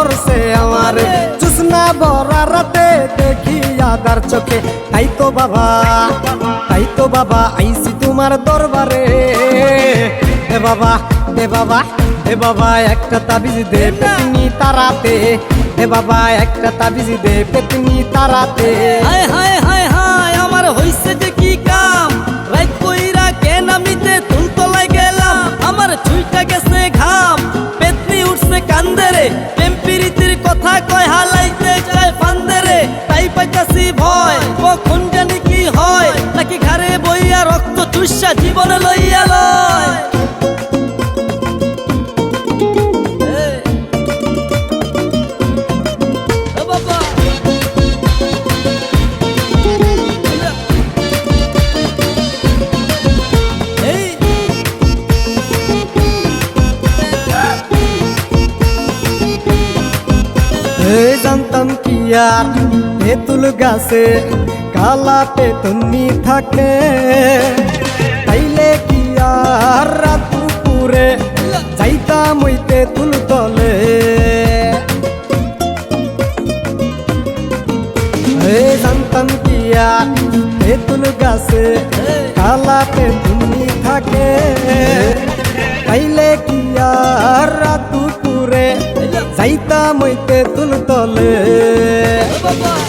ধরছে আমারে জুসনা ভরা রাতে দেখি আদার চোখে তাই তো বাবা আইছি তোমার দরবারে এ বাবা এ বাবা একটা তাবিজ দে পেতনি তারাতে এ বাবা একটা তাবিজ দে পেতনি তারাতে হায় হায় হায় হায় আমার হইছে যে কি কাম রাত কইরা কেন আমিতে তুলতলায় গেলাম আমার ছুইটা গেছে ঘাম পেতনি উঠছে কান্দে রে টেম্পিরিতির কথা কয় হালাইতে চায় ফান্দে রে তাই পাইতাছি ভয় কখন জানি কি হয় নাকি ঘাড়ে বইয়া রক্ত চুষা জীবন লইয়া লয় জানতাম কি আর তেঁতুল গাছে কালা পেতনি থাকে তাইলে কি আর রাত দুপুরে যাইতাম ওই তেঁতুল তলে জানতাম কি আর তেঁতুল গাছে কালা পেতনি থাকে তাইলে কি আর রাত দুপুরে যাইতাম ওই তেঁতুল তলে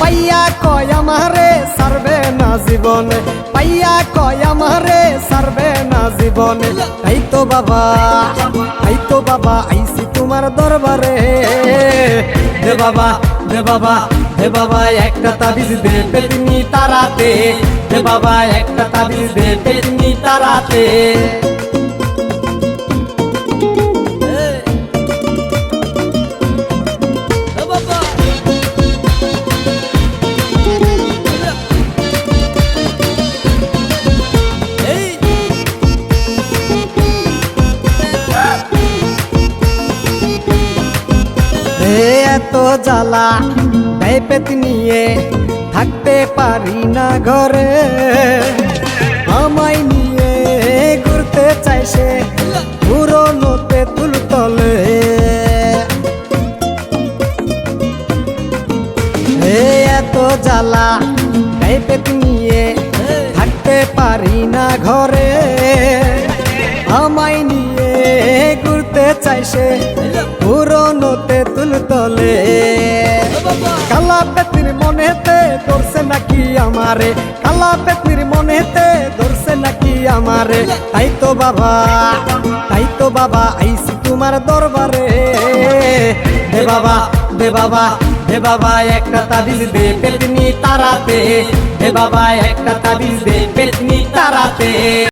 পাইয়া কয় আমারে সারবে না জীবনে পাইয়া কয় আমারে সারবে না জীবনে তাই তো বাবা আইছি তোমার দরবারে হে বাবা একটা তাবিজ দে পেতনি তারাতে হে বাবা একটা তাবিজ দে পেতনি তারাতে এত জ্বালা দেয় পেতনিয়ে থাকতে পারি না ঘরে আমায় নিয়ে ঘুরতে চাই সে পুরনো তেঁতুল তলে এত জ্বালা দেয় পেতনিয়ে থাকতে পারি না ঘরে আমায় নিয়ে ঘুরতে চাই সে পুরনো তেঁতুল তলে কালা পেতনির মনেতে ধরছে নাকি আমারে কালা পেতনির মনেতে ধরছে নাকি আমারে তাই তো বাবা আইছি তোমার দরবারে হে বাবা একটা তাবিজ দে পেতনি তারাতে হে বাবা একটা তাবিজ দে পেতনি তারাতে।